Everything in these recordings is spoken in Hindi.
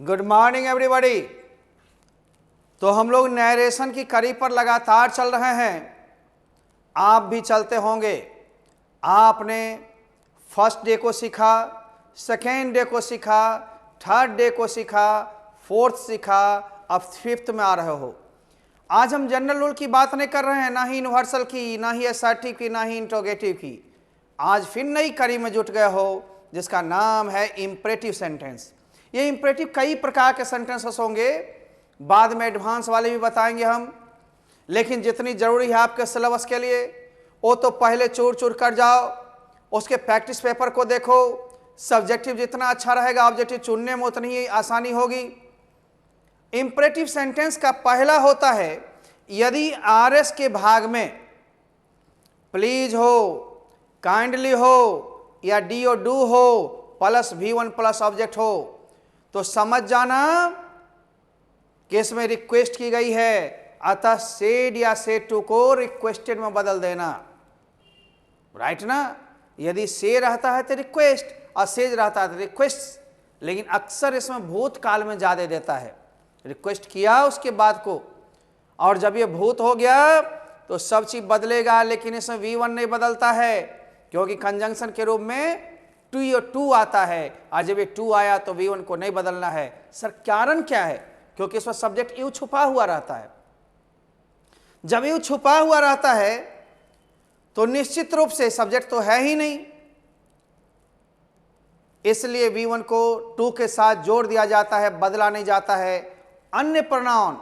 Good morning everybody. तो हम लोग नरेशन की कड़ी पर लगातार चल रहे हैं, आप भी चलते होंगे। आपने फर्स्ट डे को सीखा, सेकेंड डे को सीखा, थर्ड डे को सीखा, फोर्थ सीखा, अब फिफ्थ में आ रहे हो। आज हम जनरल रूल की बात नहीं कर रहे हैं, ना ही यूनिवर्सल की, ना ही असर्टिव की, ना ही इंट्रोगेटिव की। आज फिर नई कड़ी में जुट गए हो जिसका नाम है इंपरेटिव सेंटेंस। ये इंपरेटिव कई प्रकार के सेंटेंसेस होंगे, बाद में एडवांस वाले भी बताएंगे हम, लेकिन जितनी जरूरी है आपके सिलेबस के लिए वो तो पहले चूर चूर कर जाओ, उसके प्रैक्टिस पेपर को देखो। सब्जेक्टिव जितना अच्छा रहेगा ऑब्जेक्टिव चुनने में उतनी ही आसानी होगी। इंपरेटिव सेंटेंस का पहला होता है यदि आरएस के भाग में प्लीज हो, काइंडली हो या डी और डू हो प्लस V1 प्लस ऑब्जेक्ट हो, तो समझ जाना कि इसमें रिक्वेस्ट की गई है, अतः सेड या सेड टू को रिक्वेस्टेड में बदल देना। राइट ना? यदि से रहता है तो रिक्वेस्ट और सेज रहता है तो रिक्वेस्ट, लेकिन अक्सर इसमें भूतकाल में ज्यादा देता है। रिक्वेस्ट किया उसके बाद को, और जब ये भूत हो गया तो सब चीज बदलेगा, लेकिन इसमें V1 नहीं बदलता है क्योंकि कंजंक्शन के रूप में टू आता है, और जब ये टू आया तो V1 को नहीं बदलना है। सर कारण क्या है? क्योंकि इसमें सब्जेक्ट यू छुपा हुआ रहता है। जब यू छुपा हुआ रहता है तो निश्चित रूप से सब्जेक्ट तो है ही नहीं, इसलिए V1 को टू के साथ जोड़ दिया जाता है, बदला नहीं जाता है। अन्य प्रोनाउन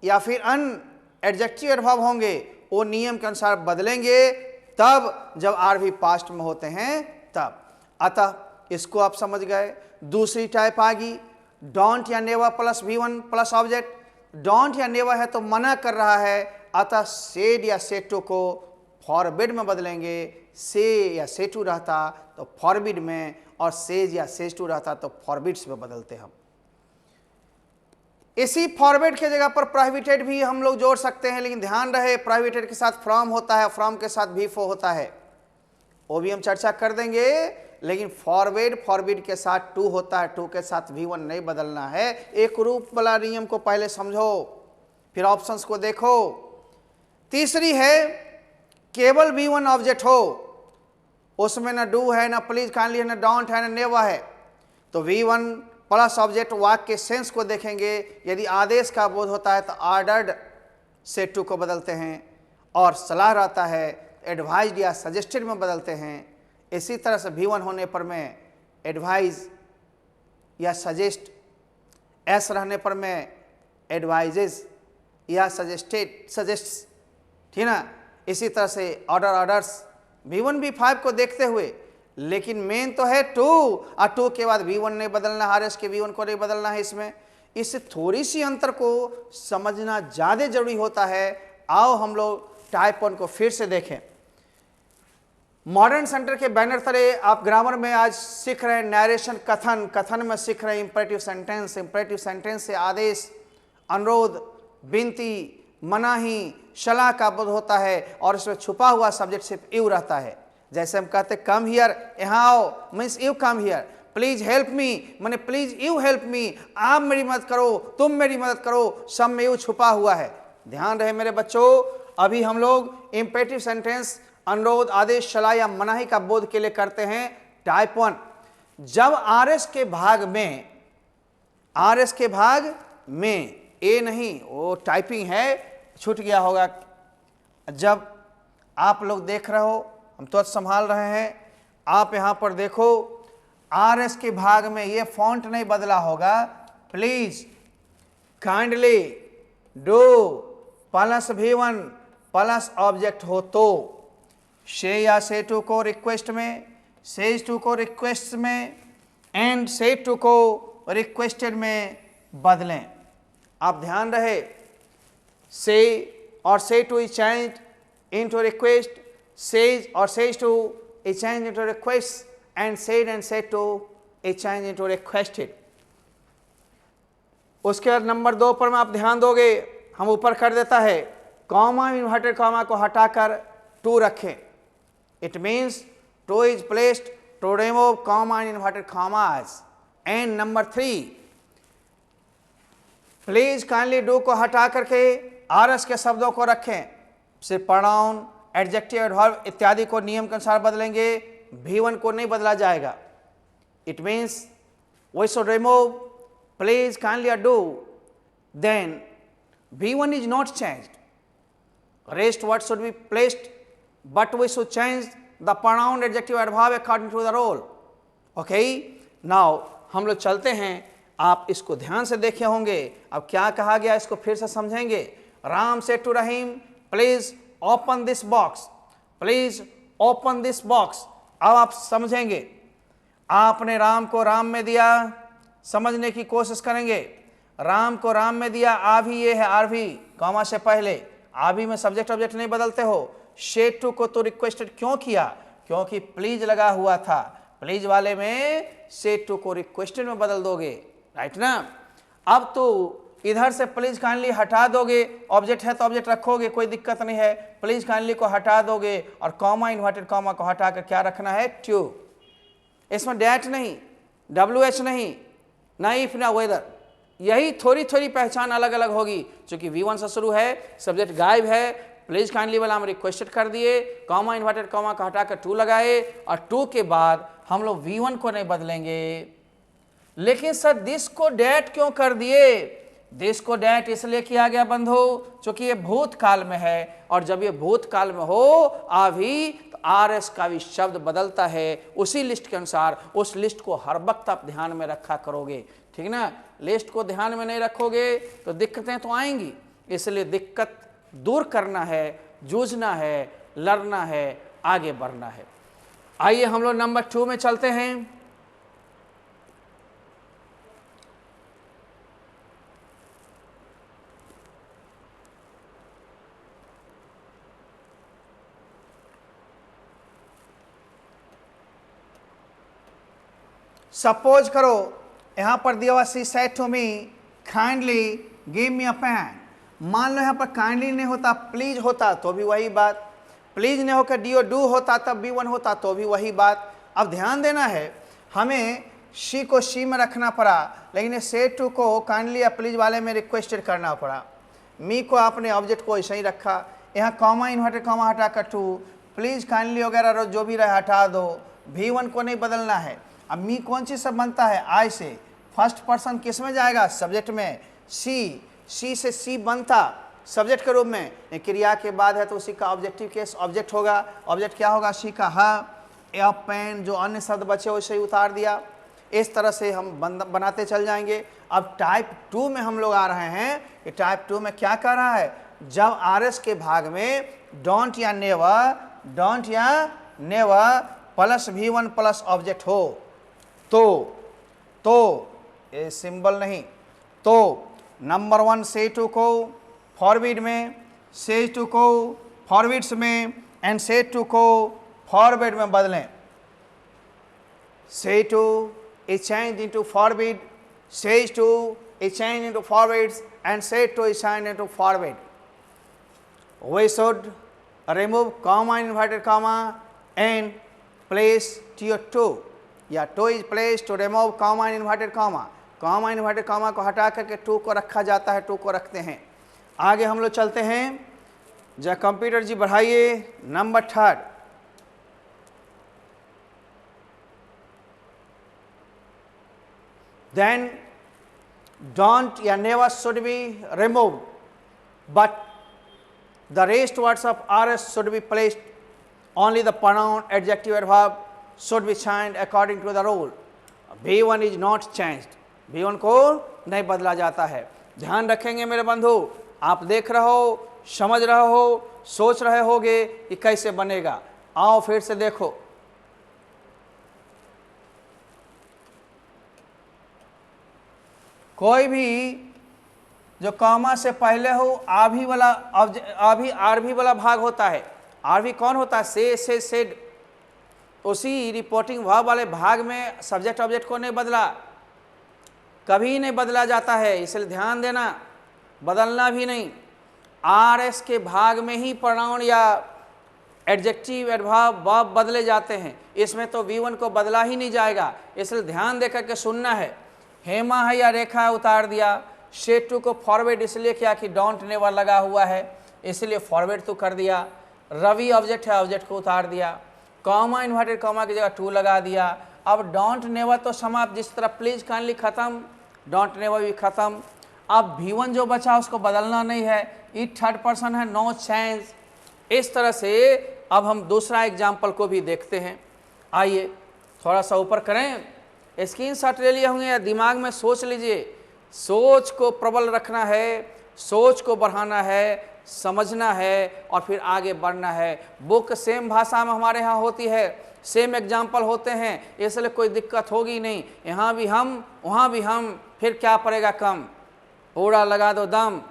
या फिर अन्य एडजेक्टिव एडवर्ब होंगे वो नियम के अनुसार बदलेंगे तब जब आरवी पास्ट में होते हैं तब। अतः इसको आप समझ गए। दूसरी टाइप आ गई डोंट या never plus V1 plus object. Don't या नेवर है तो मना कर रहा है, अतः सेड या सेड टू को फॉरबिड में बदलेंगे। से या से टू रहता तो फॉरबिड में, और सेज या सेज टू रहता तो फॉरबिड्स में बदलते हम। इसी फॉरबिड के जगह पर प्रोहिबिटेड भी हम लोग जोड़ सकते हैं, लेकिन ध्यान रहे प्रोहिबिटेड के साथ फ्रॉम होता है, फ्रॉम के साथ भी फो होता है, वो भी हम चर्चा कर देंगे। लेकिन फॉरबिड के साथ टू होता है, टू के साथ V1 नहीं बदलना है। एक रूप वाला नियम को पहले समझो, फिर ऑप्शंस को देखो। तीसरी है केवल V1 ऑब्जेक्ट हो, उसमें ना डू है, ना प्लीज काइंडली है, ना डोंट है, ना नेवर है, तो V1 प्लस ऑब्जेक्ट वाक्य के सेंस को देखेंगे। यदि आदेश का बोध होता है तो ऑर्डर्ड से टू को बदलते हैं, और सलाह रहता है एडवाइज्ड या सजेस्टेड में बदलते हैं। इसी तरह से V1 होने पर मैं एडवाइज या सजेस्ट, एस रहने पर मैं एडवाइजेज या सजेस्ट, ठीक ना? इसी तरह से ऑर्डर्स V1 V5 को देखते हुए, लेकिन मेन तो है टू, और टू के बाद V1 नहीं बदलना, आरएस के V1 को नहीं बदलना है। इससे थोड़ी सी अंतर को समझना ज़्यादा जरूरी होता है। आओ हम लोग टाइप 1 को फिर से देखें। मॉडर्न सेंटर के बैनर तले आप ग्रामर में आज सीख रहे हैं नरेशन, कथन, कथन में सीख रहे हैं इंपरेटिव सेंटेंस। इंपरेटिव सेंटेंस से आदेश, अनुरोध, विनती, मनाही, सलाह का बोध होता है, और इसमें छुपा हुआ सब्जेक्ट सिर्फ यू रहता है। जैसे हम कहते कम हियर, यहाँ आओ, means you come here. Please help me, मैंने प्लीज यू हेल्प मी, आप मेरी मदद करो, तुम मेरी मदद करो, सब में यू छुपा हुआ है। ध्यान रहे मेरे बच्चों, अभी हम लोग इंपरेटिव सेंटेंस अनुरोध, आदेश, सलाह या मनाही का बोध के लिए करते हैं टाइप 1। जब आरएस के भाग में ए नहीं, वो टाइपिंग है, छूट गया होगा। जब आप लोग देख रहे हो, हम तो संभाल रहे हैं, आप यहां पर देखो आरएस के भाग में ये फॉन्ट नहीं बदला होगा। Please, kindly, do plus V1 plus object हो तो से या से टू को रिक्वेस्ट में, सेज टू को रिक्वेस्ट में, एंड से टू को रिक्वेस्टेड में बदलें। आप ध्यान रहे, से और say to is changed into request, says और says to is changed into request, and said to is changed into requested. उसके बाद नंबर 2 पर में आप ध्यान दोगे, हम ऊपर कर देता है, कॉमा इन्वर्टेड कॉमा को हटाकर टू रखें। It means two is placed to remove comma and inverted commas. And number 3, please kindly do को हटा करके आरएस के शब्दों को रखें, सिर्फ प्रोनाउन, एडजेक्टिव, एडवर्ब इत्यादि को नियम के अनुसार बदलेंगे, V1 को नहीं बदला जाएगा। It means we should remove please kindly do, then V1 is not changed. Rest word should be placed, but we should change the pronoun, adjective, adverb according to the role. Okay? Now हम लोग चलते हैं, आप इसको ध्यान से देखे होंगे। अब क्या कहा गया इसको फिर से समझेंगे। Ram said to Rahim, please open this box, please open this box. अब आप समझेंगे, आपने राम को राम में दिया, समझने की कोशिश करेंगे। राम को राम में दिया, आभी ये है, आरभी कॉमा से पहले, आभी में सब्जेक्ट ऑब्जेक्ट नहीं बदलते हो। शेड टू को तो रिक्वेस्टेड क्यों किया? क्योंकि प्लीज लगा हुआ था, प्लीज वाले में शेड टू को रिक्वेस्टेड में बदल दोगे, राइट ना। अब तो इधर से प्लीज काइंडली हटा दोगे, ऑब्जेक्ट है तो ऑब्जेक्ट रखोगे, कोई दिक्कत नहीं है। प्लीज काइंडली को हटा दोगे और कॉमा, इन्वर्टेड कॉमा को हटाकर क्या रखना है? ट्यू। इसमें डैट नहीं, WH नहीं, ना इफ ना वेदर, यही थोड़ी थोड़ी पहचान अलग अलग होगी। क्योंकि V1 से शुरू है, सब्जेक्ट गायब है, प्लीज काइंडली वाला हम रिक्वेस्टेड कर दिए, कॉमा, इन्वर्टेड कॉमा को हटाकर टू लगाए, और टू के बाद हम लोग V1 को नहीं बदलेंगे। लेकिन सर दिस को डैट क्यों कर दिए? दिस को डैट इसलिए किया गया बंधु क्योंकि ये भूतकाल में है, और जब ये भूतकाल में हो आभी तो RS का भी शब्द बदलता है उसी लिस्ट के अनुसार। उस लिस्ट को हर वक्त आप ध्यान में रखा करोगे, ठीक ना। लिस्ट को ध्यान में नहीं रखोगे तो दिक्कतें तो आएंगी। इसलिए दिक्कत दूर करना है, जूझना है, लड़ना है, आगे बढ़ना है। आइए हम लोग नंबर 2 में चलते हैं। सपोज करो यहाँ पर दिया हुआ she said to me kindly give me a pen. मान लो यहाँ पर काइंडली नहीं होता, प्लीज होता तो भी वही बात, प्लीज नहीं होकर डू होता तब V1 होता तो भी वही बात। अब ध्यान देना है, हमें शी को शी में रखना पड़ा, लेकिन सेड टू को काइंडली या प्लीज वाले में रिक्वेस्टेड करना पड़ा। मी को आपने ऑब्जेक्ट को ऐसे ही रखा, यहाँ कॉमा, इन्वर्टेड कॉमा हटाकर टू, प्लीज काइंडली वगैरह जो भी रहे हटा दो, V1 को नहीं बदलना है। अब मी कौन चीज से बनता है? आई से। फर्स्ट पर्सन किस में जाएगा? सब्जेक्ट में। सी से सी बनता सब्जेक्ट के रूप में, क्रिया के बाद है तो उसी का ऑब्जेक्टिव केस ऑब्जेक्ट होगा। ऑब्जेक्ट क्या होगा? सी का हा, पेन, जो अन्य शब्द बचे वैसे ही उतार दिया। इस तरह से हम बनाते चल जाएंगे। अब टाइप 2 में हम लोग आ रहे हैं कि टाइप 2 में क्या कर रहा है? जब RS के भाग में डोंट या never plus V1 plus object हो तो ये सिंबल नहीं, तो नंबर 1 से टू को फॉरवर्ड में, से टू को फॉरवर्ड्स में, एंड से टू को फॉरवर्ड में बदलें। Say to is change into forward, say to is change into forwards, and say to is change into forward. We should remove comma, inverted comma and place tier to, या to is place to remove comma inverted comma. Comma inverted comma को हटा करके टू को रखा जाता है, टू को रखते हैं। आगे हम लोग चलते हैं। जब कंप्यूटर जी बढ़ाइए नंबर 3। देन डोंट या never should be remove, but the rest words of RS should be placed, only the pronoun, adjective, adverb should be changed according to the rule. V1 is not changed. V1 को नहीं बदला जाता है। ध्यान रखेंगे मेरे बंधु, आप देख रहे हो, समझ रहे हो, सोच रहे होगे कि कैसे बनेगा। आओ फिर से देखो। कोई भी जो कॉमा से पहले हो आभी वाला आरभी वाला भाग होता है। आरभी कौन होता है? से सेड। उसी रिपोर्टिंग वर्ब वाले भाग में सब्जेक्ट ऑब्जेक्ट को नहीं बदला, कभी नहीं बदला जाता है, इसलिए ध्यान देना, बदलना भी नहीं। RS के भाग में ही प्रोनाउन या एडजेक्टिव, एडवर्ब, वर्ब बदले जाते हैं। इसमें तो V1 को बदला ही नहीं जाएगा, इसलिए ध्यान देकर के सुनना है। हेमा है या रेखा उतार दिया, सेट टू को फॉरवर्ड इसलिए किया कि डोंट नेवर लगा हुआ है, इसलिए फॉरवर्ड तो कर दिया। रवि ऑब्जेक्ट है, ऑब्जेक्ट को उतार दिया। कॉमा इन्वर्टेड कॉमा की जगह टू लगा दिया। अब डोंट नेवर तो समाप्त, जिस तरह प्लीज काइंडली खत्म, डोंट नेवर भी खत्म। अब V1 जो बचा उसको बदलना नहीं है, इट थर्ड पर्सन है, नो चेंज। इस तरह से अब हम दूसरा एग्जाम्पल को भी देखते हैं। आइए थोड़ा सा ऊपर करें, स्क्रीनशॉट ले लिए होंगे या दिमाग में सोच लीजिए। सोच को प्रबल रखना है, सोच को बढ़ाना है, समझना है और फिर आगे बढ़ना है। बुक सेम भाषा में हमारे यहाँ होती है, सेम एग्जाम्पल होते हैं, इसलिए कोई दिक्कत होगी नहीं। यहाँ भी हम, वहाँ भी हम, फिर क्या पड़ेगा कम, पूरा लगा दो दम,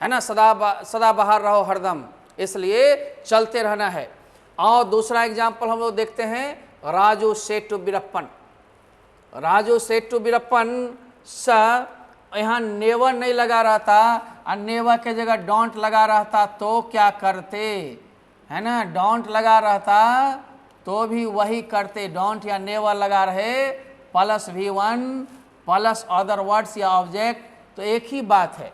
है ना, सदा बाहर रहो हरदम, इसलिए चलते रहना है। और दूसरा एग्जाम्पल हम लोग देखते हैं, Raju said to Veerappan. Raju said to Veerappan स, यहाँ नेवर नहीं लगा रहता और नेवर के जगह डोंट लगा रहता तो क्या करते, है ना, डोंट लगा रहता तो भी वही करते। डोंट या नेवर लगा रहे plus V1 plus other words या ऑब्जेक्ट, तो एक ही बात है।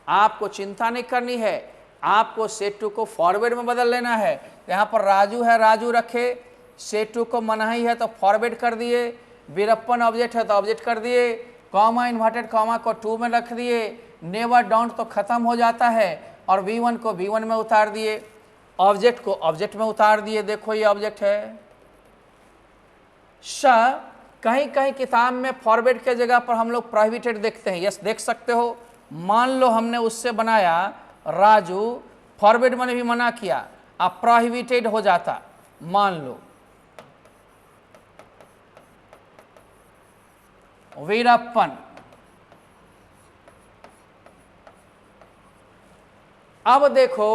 आपको चिंता नहीं करनी है, आपको सेट टू को फॉरवर्ड में बदल लेना है। यहाँ पर राजू है, राजू रखे, सेट टू को मनाही है तो फॉरवर्ड कर दिए, वीरप्पन ऑब्जेक्ट है तो ऑब्जेक्ट कर दिए, कॉमा इन्वर्टेड कॉमा को टू में रख दिए, नेवर डोंट तो खत्म हो जाता है, और V1 को V1 में उतार दिए, ऑब्जेक्ट को ऑब्जेक्ट में उतार दिए। देखो ये ऑब्जेक्ट है। कहीं कहीं किताब में फॉरवर्ड के जगह पर हम लोग प्रोहिबिटेड देखते हैं। यस, देख सकते हो। मान लो हमने उससे बनाया राजू, फॉरवर्ड मैंने भी मना किया, अब प्रोहिबिटेड हो जाता। मान लो वीरप्पन, अब देखो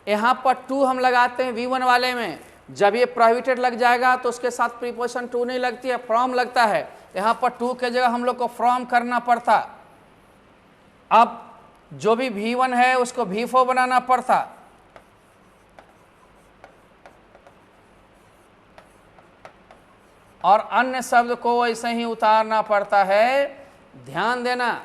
यहां पर टू हम लगाते हैं V1 वाले में, जब ये प्रोहिबिटेड लग जाएगा तो उसके साथ प्रीपोजिशन टू नहीं लगती है, फ्रॉम लगता है। यहां पर टू के जगह हम लोग को फ्रॉम करना पड़ता। अब जो भी V1 है उसको V4 बनाना पड़ता। और अन्य शब्द को ऐसे ही उतारना पड़ता है। ध्यान देना,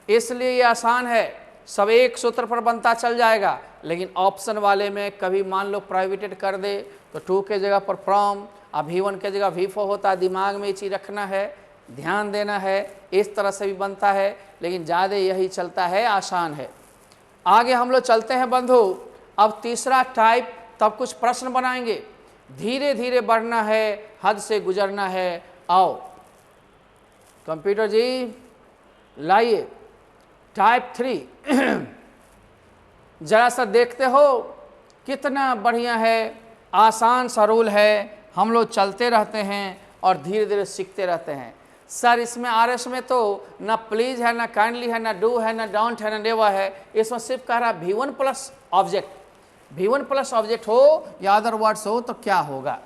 इसलिए ये आसान है, सब एक सूत्र पर बनता चल जाएगा। लेकिन ऑप्शन वाले में कभी मान लो प्रोहिबिटेड कर दे तो टू के जगह पर फ्रॉम, अब V1 के जगह V4 होता है। दिमाग में ये चीज़ रखना है, ध्यान देना है। इस तरह से भी बनता है, लेकिन ज़्यादा यही चलता है, आसान है। आगे हम लोग चलते हैं बंधु। अब तीसरा टाइप, तब कुछ प्रश्न बनाएंगे। धीरे धीरे बढ़ना है, हद से गुजरना है। आओ कंप्यूटर जी लाइए टाइप 3। जरा सा देखते हो कितना बढ़िया है, आसान सा रूल है। हम लोग चलते रहते हैं और धीरे धीरे सीखते रहते हैं। सर इसमें RS में तो ना प्लीज है, ना काइंडली है, ना डू है, ना डोंट है, ना नेवर है। इसमें सिर्फ कह रहा V1 plus object. V1 plus object हो या अदर वर्ड्स हो तो क्या होगा।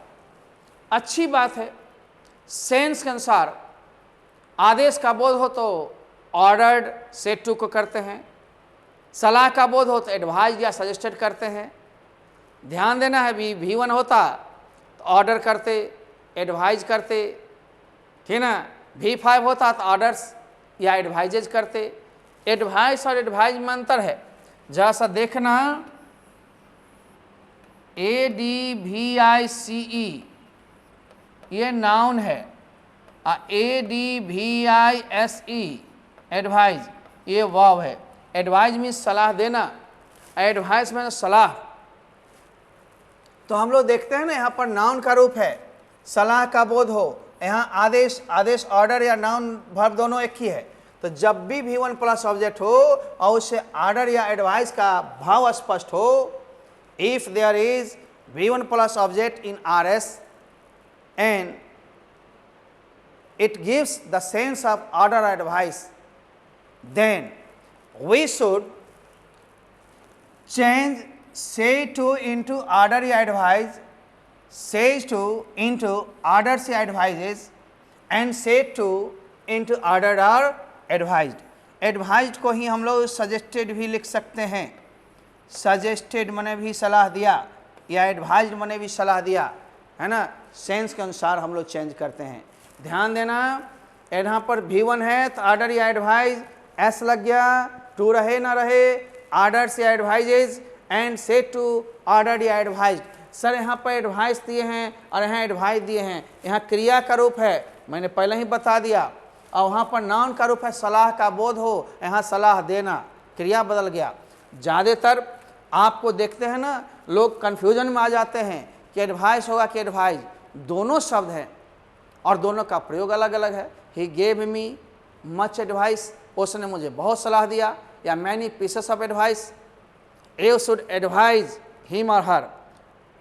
अच्छी बात है। सेंस के अनुसार आदेश का बोध हो तो ऑर्डर्ड सेट टू को करते हैं, सलाह का बोध हो तो एडवाइज या सजेस्टेड करते हैं। ध्यान देना है, V1 होता तो ऑर्डर करते, एडवाइज करते, ठीक ना। V5 होता तो ऑर्डर्स या एडवाइजेज करते। एडवाइस और एडवाइज में अंतर है, जरा सा देखना। ADVICE ये नाउन है, ADVISE एडवाइज ये वर्ब है। एडवाइज मीन्स सलाह देना, एडवाइस में सलाह। तो हम लोग देखते हैं ना, यहाँ पर नाउन का रूप है, सलाह का बोध हो। यहाँ आदेश, आदेश ऑर्डर या नाउन वर्ब दोनों एक ही है। तो जब भी V1 प्लस ऑब्जेक्ट हो और उससे ऑर्डर या एडवाइस का भाव स्पष्ट हो, if there is V1 plus object in RS and it gives the sense of order or advice, then we should change say to into order or advice, says to into orders or advises, and said to into ordered or advised. Advised को ही हम लोग suggested भी लिख सकते हैं। सजेस्टेड मैंने भी सलाह दिया या एडवाइज्ड मैंने भी सलाह दिया, है ना। सेंस के अनुसार हम लोग चेंज करते हैं। ध्यान देना, यहाँ पर V1 है तो ऑर्डर या एडवाइज, एस लग गया, टू रहे ना रहे, ऑर्डर से advises and said to order या एडवाइज। सर यहाँ पर एडवाइस दिए हैं और यहाँ एडवाइस दिए हैं, यहाँ क्रिया का रूप है, मैंने पहले ही बता दिया, और वहाँ पर नाउन का रूप है सलाह का बोध हो, यहाँ सलाह देना, क्रिया बदल गया। ज़्यादातर आपको देखते हैं ना, लोग कन्फ्यूजन में आ जाते हैं कि एडवाइस होगा कि एडवाइज, दोनों शब्द हैं और दोनों का प्रयोग अलग अलग है। He gave me much advice, उसने मुझे बहुत सलाह दिया, या many pieces of advice, you should advise him और हर।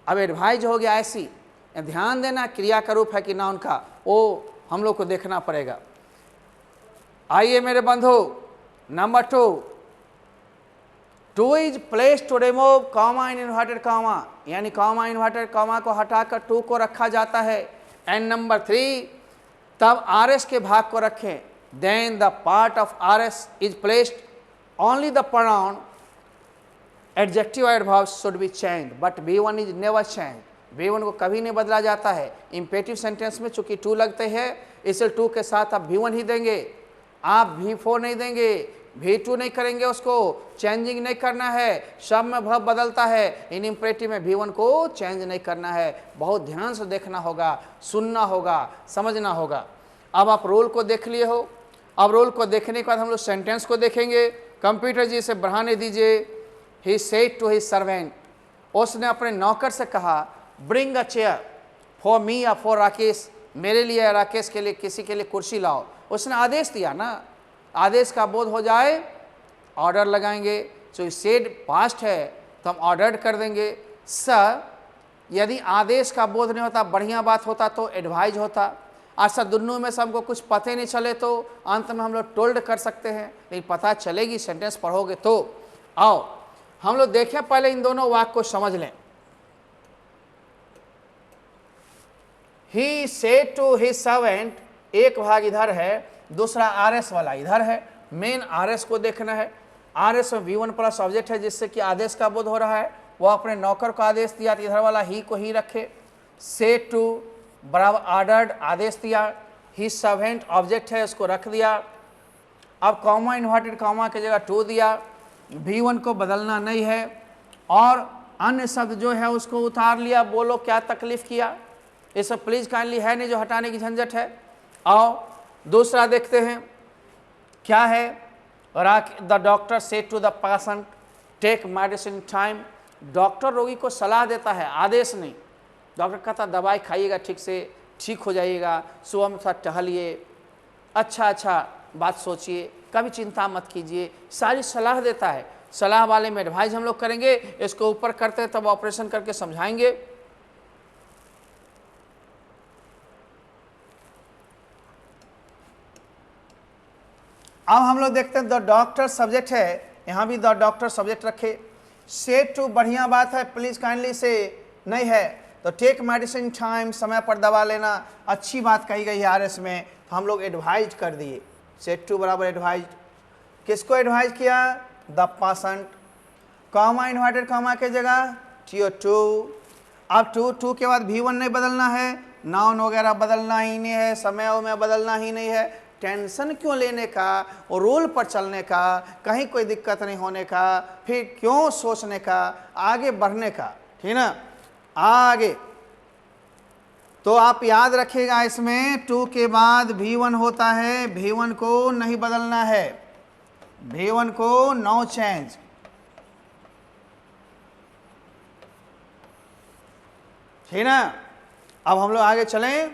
अब एडवाइज हो गया ऐसी, ध्यान देना क्रिया का रूप है कि नाउन का, वो हम लोग को देखना पड़ेगा। आइए मेरे बंधु, number 2, two is place to remove comma in inverted comma, यानी कॉमा इन्वर्टेड कॉमा को हटाकर टू को रखा जाता है। एंड नंबर 3, तब आर एस के भाग को रखें, then the part of R S is placed only the pronoun adjective adverb should be change but V1 is never change, V1 को कभी नहीं बदला जाता है। इम्पेटिव सेंटेंस में चूंकि टू लगते हैं, इसलिए टू के साथ आप V1 ही देंगे, आप V4 नहीं देंगे, V2 नहीं करेंगे, उसको चेंजिंग नहीं करना है, सब में वर्ब बदलता है, इन इम्पेरेटिव में V1 को चेंज नहीं करना है। बहुत ध्यान से देखना होगा, सुनना होगा, समझना होगा। अब आप रोल को देख लिए हो, अब रोल को देखने के बाद हम लोग सेंटेंस को देखेंगे। कंप्यूटर जी से बढ़ाने दीजिए। He said to his servant, उसने अपने नौकर से कहा, bring a chair for me या फॉर राकेश, मेरे लिए या राकेश के लिए, किसी के लिए कुर्सी लाओ। उसने आदेश दिया ना, आदेश का बोध हो जाए ऑर्डर लगाएंगे। तो सेड पास्ट है तो हम ऑर्डर्ड कर देंगे। सर यदि आदेश का बोध नहीं होता, बढ़िया बात होता तो एडवाइज होता। अच्छा दोनों में से हमको कुछ पते नहीं चले तो अंत में हम लोग टोल्ड कर सकते हैं, लेकिन पता चलेगी सेंटेंस पढ़ोगे तो। आओ हम लोग देखें, पहले इन दोनों वाक्य को समझ लें। He said to his servant, एक भाग इधर है, दूसरा आरएस वाला इधर है। मेन आरएस को देखना है। आरएस में V1 प्लस ऑब्जेक्ट है, जिससे कि आदेश का बोध हो रहा है। वो अपने नौकर को आदेश दिया, इधर वाला ही को ही रखे। सेड टू बराबर ऑर्डर्ड, आदेश दिया। ही सर्वेंट ऑब्जेक्ट है, उसको रख दिया। अब कॉमा इन्वर्टेड कॉमा की जगह टू दिया। V1 को बदलना नहीं है, और अन्य शब्द जो है उसको उतार लिया। बोलो क्या तकलीफ किया, ये सब प्लीज काइंडली है नहीं जो हटाने की झंझट है। आओ दूसरा देखते हैं क्या है। The doctor said to the patient take medicine time, doctor रोगी को सलाह देता है, आदेश नहीं। डॉक्टर कहता दवाई खाइएगा, ठीक से ठीक हो जाइएगा, सुबह में थोड़ा टहलिए, अच्छा बात सोचिए, कभी चिंता मत कीजिए, सारी सलाह देता है। सलाह वाले में एडवाइज हम लोग करेंगे, इसको ऊपर करते हैं तब ऑपरेशन करके समझाएंगे। अब हम लोग देखते हैं द डॉक्टर सब्जेक्ट है, यहाँ भी द डॉक्टर सब्जेक्ट रखे। सेड टू बढ़िया बात है, प्लीज काइंडली से नहीं है, तो टेक मेडिसिन टाइम, समय पर दवा लेना, अच्छी बात कही गई है आरएस में, तो हम लोग एडवाइज कर दिए। सेड टू बराबर एडवाइज, किसको एडवाइज किया, the patient. Comma inverted comma के जगह टू। अब टू के बाद V1 नहीं बदलना है, नाउन वगैरह बदलना ही नहीं है, समय में बदलना ही नहीं है। टेंशन क्यों लेने का, और रूल पर चलने का, कहीं कोई दिक्कत नहीं होने का, फिर क्यों सोचने का, आगे बढ़ने का, ठीक ना। आगे तो आप याद रखिएगा, इसमें टू के बाद V1 होता है, V1 को नहीं बदलना है, V1 को नो चेंज। ठीक ना। अब हम लोग आगे चलें।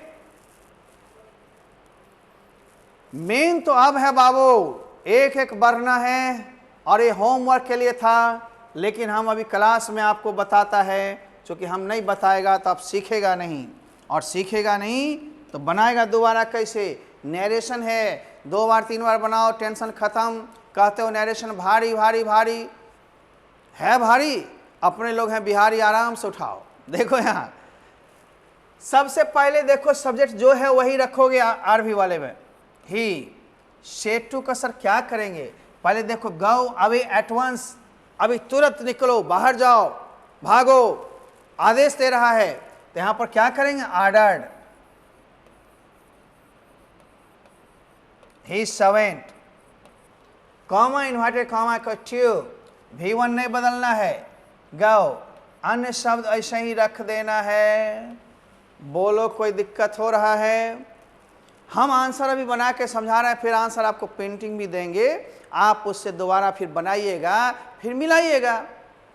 मेन तो अब है बाबू, एक एक बढ़ना है, और ये होमवर्क के लिए था, लेकिन हम अभी क्लास में आपको बताता है, क्योंकि हम नहीं बताएगा तो आप सीखेगा नहीं, और सीखेगा नहीं तो बनाएगा दोबारा कैसे। नरेशन है, 2 बार 3 बार बनाओ, टेंशन खत्म। कहते हो नरेशन भारी भारी भारी है, भारी अपने लोग हैं बिहारी, आराम से उठाओ। देखो यहाँ सबसे पहले देखो सब्जेक्ट जो है वही रखोगे आरवी वाले में। ही सेड टू का सर क्या करेंगे, पहले देखो गो अवे एट वंस, अभी तुरंत निकलो, बाहर जाओ, भागो, आदेश दे रहा है, तो यहां पर क्या करेंगे, ऑर्डर्ड। ही सर्वेंट, कॉमा इन्वर्टेड कॉमा का ट्यूब, V1 नहीं बदलना है। गो, अन्य शब्द ऐसे ही रख देना है। बोलो कोई दिक्कत हो रहा है? हम आंसर अभी बना के समझा रहे हैं, फिर आंसर आपको पेंटिंग भी देंगे, आप उससे दोबारा फिर बनाइएगा, फिर मिलाइएगा।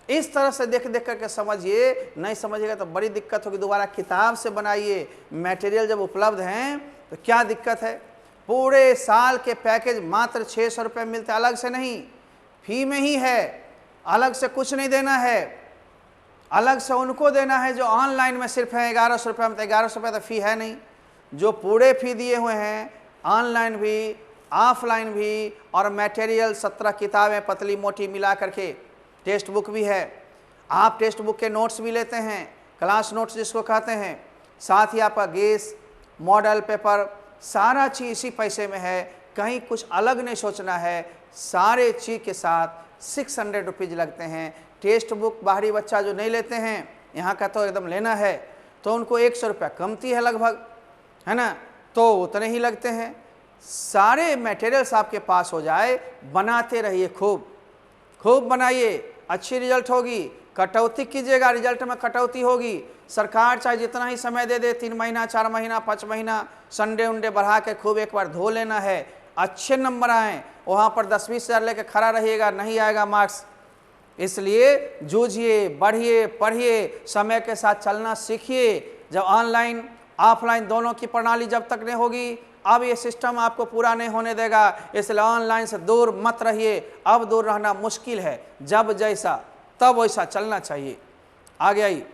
इस तरह से देख देख करके समझिए, नहीं समझिएगा तो बड़ी दिक्कत होगी। दोबारा किताब से बनाइए, मटेरियल जब उपलब्ध हैं तो क्या दिक्कत है। पूरे साल के पैकेज मात्र 600 रुपये मिलते, अलग से नहीं, फी में ही है, अलग से कुछ नहीं देना है। अलग से उनको देना है जो ऑनलाइन में सिर्फ है 1100 रुपये में। तो 1100 रुपये तो फ़ी है नहीं। जो पूरे फ़ी दिए हुए हैं, ऑनलाइन भी ऑफलाइन भी, और मटेरियल 17 किताबें पतली मोटी मिला करके, टेक्स्ट बुक भी है। आप टेक्स्ट बुक के नोट्स भी लेते हैं, क्लास नोट्स जिसको कहते हैं, साथ ही आपका गेस, मॉडल पेपर, सारा चीज़ इसी पैसे में है। कहीं कुछ अलग नहीं सोचना है। सारे चीज़ के साथ 600 रुपीज़ लगते हैं। टेक्स्ट बुक बाहरी बच्चा जो नहीं लेते हैं, यहाँ का तो एकदम लेना है तो उनको 100 रुपया कमती है लगभग, है ना, तो उतने ही लगते हैं। सारे मटेरियल्स आपके पास हो जाए, बनाते रहिए, खूब खूब बनाइए, अच्छी रिजल्ट होगी। कटौती कीजिएगा, रिजल्ट में कटौती होगी। सरकार चाहे जितना ही समय दे दे, 3 महीना 4 महीना 5 महीना, संडे उंडे बढ़ा के खूब एक बार धो लेना है। अच्छे नंबर आएँ, वहाँ पर 10-20 हज़ार लेके खड़ा रहिएगा, नहीं आएगा मार्क्स। इसलिए जूझिए, बढ़िए, पढ़िए, समय के साथ चलना सीखिए। जब ऑनलाइन ऑफलाइन दोनों की प्रणाली जब तक नहीं होगी, अब ये सिस्टम आपको पूरा नहीं होने देगा। इसलिए ऑनलाइन से दूर मत रहिए। अब दूर रहना मुश्किल है, जब जैसा तब वैसा चलना चाहिए। आगे आइए,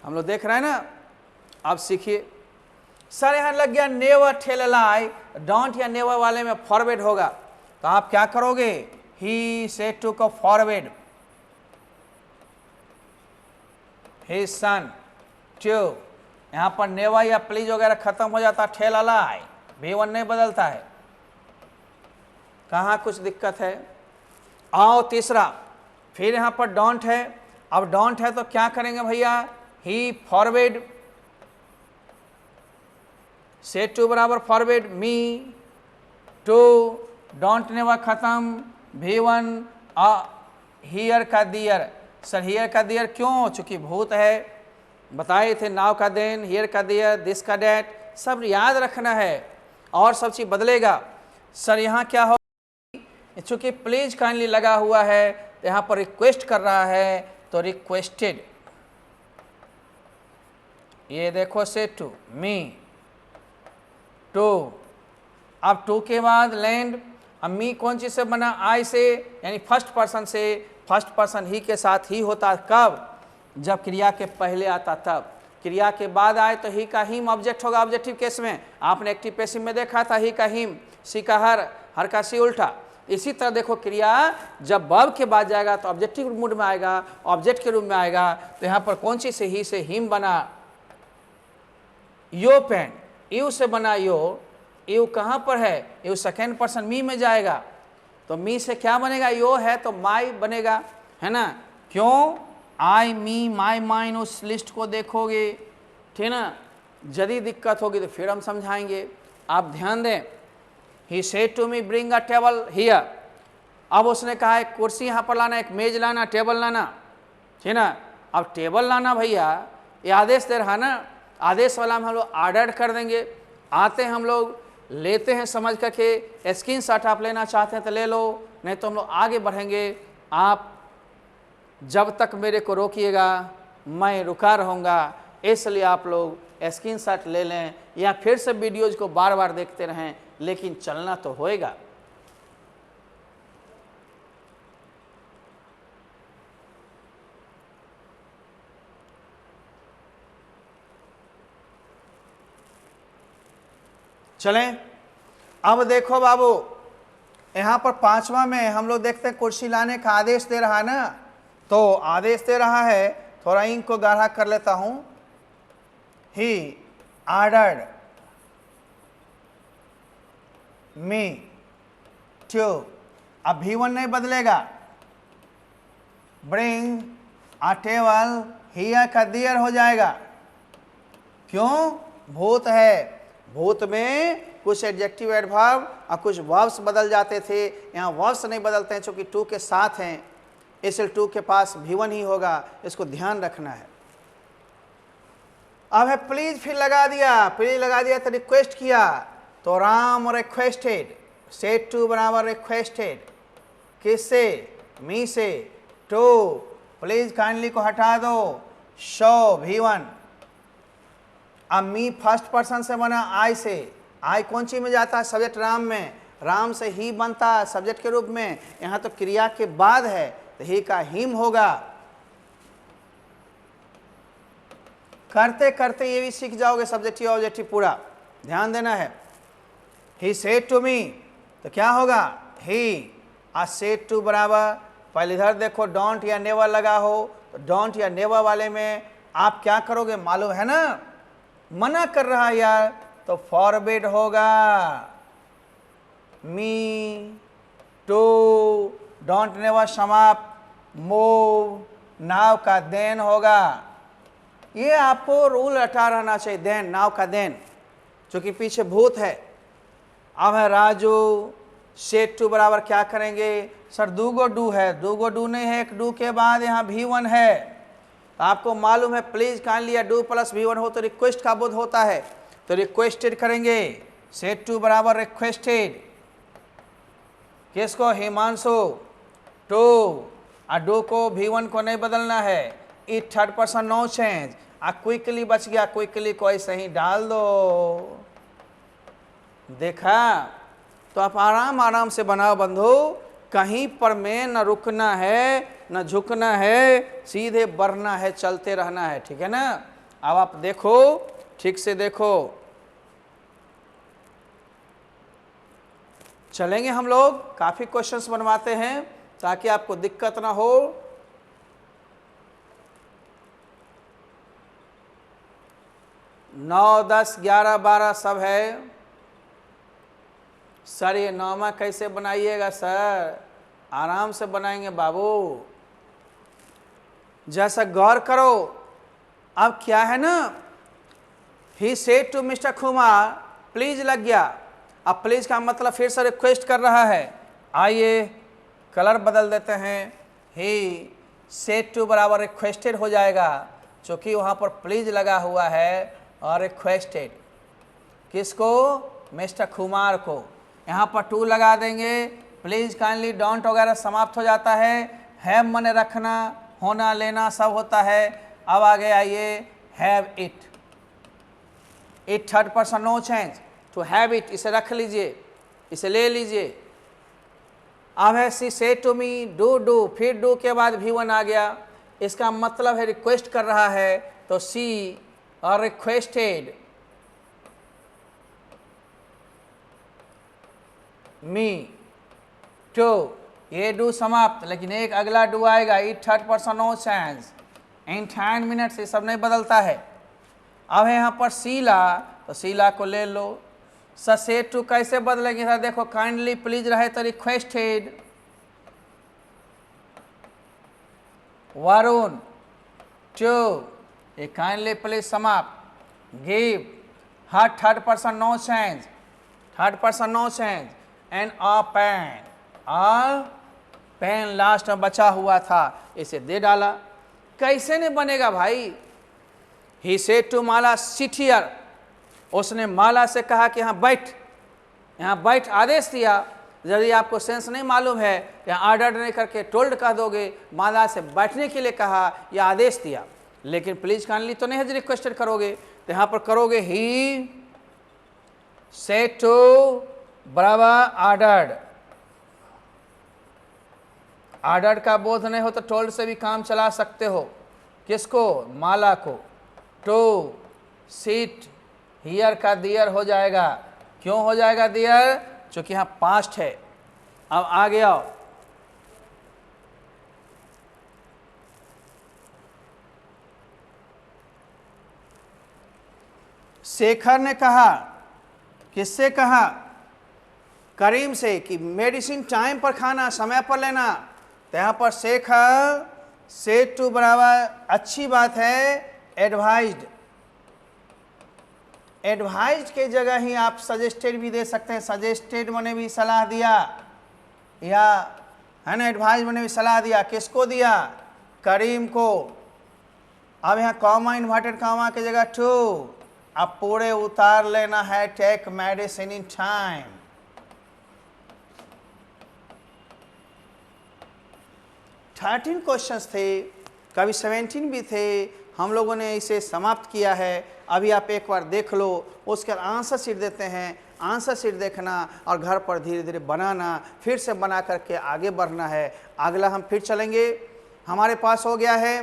हम लोग देख रहे हैं ना, अब सीखिए। सर यहाँ लग गया never tell a lie, don't या नेवर वाले में फॉरवर्ड होगा, तो आप क्या करोगे? ही सेड टू को फॉरवर्ड हिज सन टू। यहाँ पर नेवर या प्लीज वगैरह खत्म हो जाता, टेल अ लाई, V1 नहीं बदलता है। कहाँ कुछ दिक्कत है? आओ तीसरा, फिर यहाँ पर डोंट है। अब डोंट है तो क्या करेंगे भैया? ही फॉरवर्ड, सेड टू बराबर forward me to, don't never खत्म, V1 हियर का दियर। सर हियर का दियर क्यों? चूंकि भूत है, बताए थे, नाव का देन, हियर का दियर, दिस का डेट, सब याद रखना है और सब चीज़ बदलेगा। सर यहाँ क्या हो, चूंकि प्लीज काइंडली लगा हुआ है तो यहाँ पर रिक्वेस्ट कर रहा है, तो रिक्वेस्टेड। ये देखो से टू मी टू, अब टू के बाद लैंड। अब मी कौन चीज़ से बना? आई से, यानी फर्स्ट पर्सन से। फर्स्ट पर्सन ही के साथ ही होता कब? जब क्रिया के पहले आता तब। क्रिया के बाद आए तो ही का हिम ऑब्जेक्ट होगा ऑब्जेक्टिव केस में। आपने एक्टिव पैसिव में देखा था, ही का हिम, सी का हर का सी उल्टा। इसी तरह देखो, क्रिया जब वर्ब के बाद जाएगा तो ऑब्जेक्टिव मूड में आएगा, ऑब्जेक्ट के रूप में आएगा। तो यहाँ पर कौन सी से? ही से हिम बना। यो पेन, यू से बना यो, यू कहाँ पर है? यू सेकेंड पर्सन मी में जाएगा, तो मी से क्या बनेगा? यो है तो माई बनेगा, है ना। क्यों? आई मी माई माइन, उस लिस्ट को देखोगे, ठीक ना। यदि दिक्कत होगी तो फिर हम समझाएंगे, आप ध्यान दें। He said to me bring a table here. अब उसने कहा एक कुर्सी यहाँ पर लाना, एक मेज लाना, टेबल लाना, ठीक ना। अब टेबल लाना भैया, ये आदेश दे रहा ना, आदेश वाला में हम लोग ऑर्डर कर देंगे। आते हैं हम लोग, लेते हैं समझ करके। स्क्रीनशॉट आप लेना चाहते हैं तो ले लो, नहीं तो हम लोग आगे बढ़ेंगे। आप जब तक मेरे को रोकिएगा मैं रुका रहूँगा, इसलिए आप लोग स्क्रीनशॉट ले लें या फिर से वीडियोज़ को बार बार देखते रहें, लेकिन चलना तो होएगा। चलें, अब देखो बाबू, यहाँ पर 5वां में हम लोग देखते हैं कुर्सी लाने का आदेश दे रहा है ना, तो आदेश दे रहा है, थोड़ा इंक को गाढ़ा कर लेता हूं। ही ऑर्डर्ड मी टू, अब V1 नहीं बदलेगा, ब्रिंग अ टेबल हियर का दियर हो जाएगा। क्यों? भूत है, भूत में कुछ एडजेक्टिव एडवर्ब और कुछ वर्ब्स बदल जाते थे, यहाँ वर्ब्स नहीं बदलते हैं क्योंकि टू के साथ हैं, इसलिए टू के पास V1 ही होगा, इसको ध्यान रखना है। अब है प्लीज, फिर लगा दिया, प्लीज लगा दिया तो रिक्वेस्ट किया, तो राम रिक्वेस्टेड, सेड टू बराबर रिक्वेस्टेड, किससे? मी से। टू, प्लीज काइंडली को हटा दो, शो V1। अब मी फर्स्ट पर्सन से बना आई से, आई कौन चीज में जाता है? सब्जेक्ट राम में, राम से ही बनता है सब्जेक्ट के रूप में, यहाँ तो क्रिया के बाद है तो ही का हिम होगा। करते करते ये भी सीख जाओगे सब्जेक्टिव ऑब्जेक्टिव पूरा, ध्यान देना है। ही सेड टू मी, तो क्या होगा? ही। आ सेड टू बराबर, पहले इधर देखो डोंट या नेवर लगा हो, तो डोंट या नेवर वाले में आप क्या करोगे मालूम है ना? मना कर रहा है यार, तो फॉरबिड होगा। मी, टू, डोंट नेवर समाप्त, मूव, नाव का देन होगा। ये आपको रूल रटा रहना चाहिए, देन, नाव का देन, क्योंकि पीछे भूत है। अब है राजू, सेड टू बराबर क्या करेंगे? सर दूगो डू है, दूगो डू नहीं है, एक डू के बाद यहाँ V1 है, तो आपको मालूम है प्लीज काइंडली या डू प्लस V1 हो तो रिक्वेस्ट का बोध होता है, तो रिक्वेस्टेड करेंगे, सेड टू बराबर रिक्वेस्टेड, किसको? हिमांशु। टू, और डू को V1 को नहीं बदलना है, it third person no change, आ क्विकली बच गया, क्विकली को ऐसे ही डाल दो। देखा? तो आप आराम आराम से बनाओ बंधु, कहीं पर में न रुकना है न झुकना है, सीधे बढ़ना है, चलते रहना है, ठीक है ना? अब आप देखो, ठीक से देखो, चलेंगे हम लोग, काफी क्वेश्चंस बनवाते हैं ताकि आपको दिक्कत ना हो। नौ, 10, 11, 12 सब है। सर ये नौमा कैसे बनाइएगा सर? आराम से बनाएंगे बाबू, जैसा गौर करो। अब क्या है ना, he said to Mr Kumar, please लग गया। अब प्लीज का मतलब फिर से रिक्वेस्ट कर रहा है, आइए कलर बदल देते हैं, ही सेड टू बराबर रिक्वेस्टेड हो जाएगा, क्योंकि वहाँ पर प्लीज लगा हुआ है, और रिक्वेस्टेड किसको? मिस्टर कुमार को। यहाँ पर टू लगा देंगे, प्लीज काइंडली डोंट वगैरह समाप्त हो जाता है मन रखना, होना, लेना सब होता है। अब आगे आइए, have it, it third person no change, to have it, इसे रख लीजिए, इसे ले लीजिए। अब है she said to me, do, फिर डू के बाद V1 आ गया, इसका मतलब है रिक्वेस्ट कर रहा है, तो सी और रिक्वेस्टेड मी, टू, ये डू समाप्त, लेकिन एक अगला डू आएगा, it third person no change, in 10 minutes, ये सब नहीं बदलता है। अब है यहाँ पर शीला, तो शीला को ले लो। सर सेड टू कैसे बदलेंगे? सर देखो, काइंडली प्लीज रहे तो रिक्वेस्टेड, वरुण, टू, ये काइंडली प्लीज समाप्त, give, her third person no change, third person no change, and a pen, और पेन लास्ट में बचा हुआ था, इसे दे डाला। कैसे नहीं बनेगा भाई? He said to Mala sit here, उसने माला से कहा कि यहाँ बैठ, आदेश दिया। यदि आपको सेंस नहीं मालूम है, यहाँ ऑर्डर नहीं करके टोल्ड कह दोगे, माला से बैठने के लिए कहा या आदेश दिया, लेकिन प्लीज काइंडली तो नहीं रिक्वेस्टेड करोगे, तो यहाँ पर करोगे ही सेड टू बराबर ऑर्डर्ड, ऑर्डर का बोध नहीं हो तो टोल्ड से भी काम चला सकते हो, किसको? माला को। टू, सीट, हियर का दियर हो जाएगा, क्यों हो जाएगा दियर? क्योंकि यहाँ पास्ट है। अब आगे आओ, शेखर ने कहा, किससे कहा? करीम से, कि मेडिसिन टाइम पर खाना, समय पर लेना। तो यहाँ पर शेखर, सेड टू बराबर अच्छी बात है, एडवाइज्ड, एडवाइज के जगह ही आप सजेस्टेड भी दे सकते हैं। सजेस्टेड मैंने भी सलाह दिया, या है ना, एडवाइज मैंने भी सलाह दिया। किसको दिया? करीम को। अब यहाँ कॉमा इन्वर्टेड कॉमा की जगह टू, अब पूरे उतार लेना है। Take medicine in time. Thirteen questions थे, कभी 17 भी थे। हम लोगों ने इसे समाप्त किया है। अभी आप एक बार देख लो, उसके आंसर शीट देते हैं। आंसर शीट देखना और घर पर धीरे धीरे बनाना, फिर से बना करके आगे बढ़ना है। अगला हम फिर चलेंगे। हमारे पास हो गया है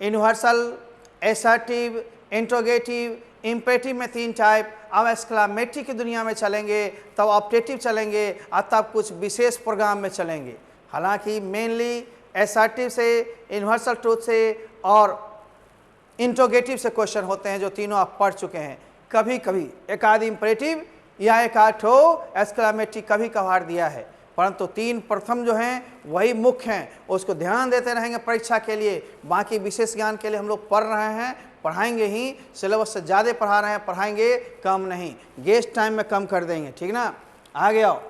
यूनिवर्सल, एसर्टिव, इंट्रोगेटिव, इम्पेरेटिव में 3 टाइप। अब एक्सक्लामेटरी की दुनिया में चलेंगे, तब ऑप्टेटिव चलेंगे, और तब कुछ विशेष प्रोग्राम में चलेंगे। हालांकि मेनली एसर्टिव से, यूनिवर्सल ट्रूथ से और इंट्रोगेटिव से क्वेश्चन होते हैं, जो तीनों आप पढ़ चुके हैं। कभी कभी एक आध इम्परेटिव या एक आध ठो एक्सक्लामेटरी कभी कभार दिया है, परंतु 3 प्रथम जो हैं वही मुख्य हैं। उसको ध्यान देते रहेंगे परीक्षा के लिए। बाकी विशेष ज्ञान के लिए हम लोग पढ़ रहे हैं, पढ़ाएंगे ही। सिलेबस से ज़्यादा पढ़ा रहे हैं, पढ़ाएंगे कम नहीं। गेस्ट टाइम में कम कर देंगे, ठीक ना। आगे आओ।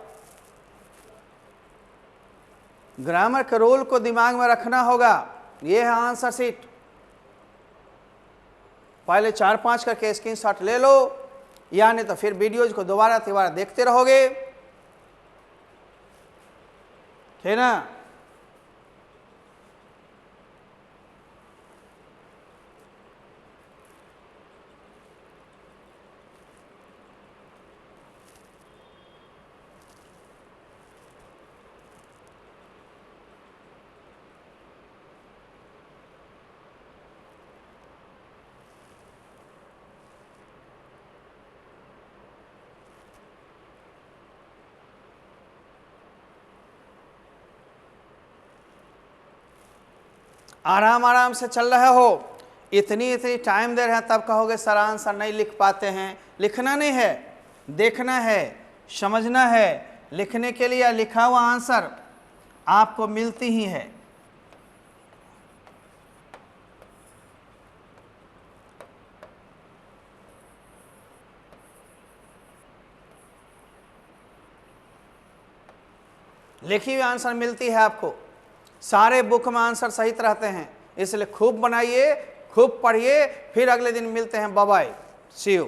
ग्रामर के रूल को दिमाग में रखना होगा। ये है आंसर शीट। पहले 4-5 करके स्क्रीनशॉट ले लो, या नहीं तो फिर वीडियोज को दोबारा तिबारा देखते रहोगे, ठीक ना। आराम आराम से चल रहे हो। इतनी टाइम दे रहे हैं, तब कहोगे सर आंसर नहीं लिख पाते हैं। लिखना नहीं है, देखना है, समझना है। लिखने के लिए लिखा हुआ आंसर आपको मिलती ही है। लिखी हुई आंसर मिलती है आपको। सारे बुक में आंसर सहित रहते हैं, इसलिए खूब बनाइए, खूब पढ़िए। फिर अगले दिन मिलते हैं। Bye bye, see you.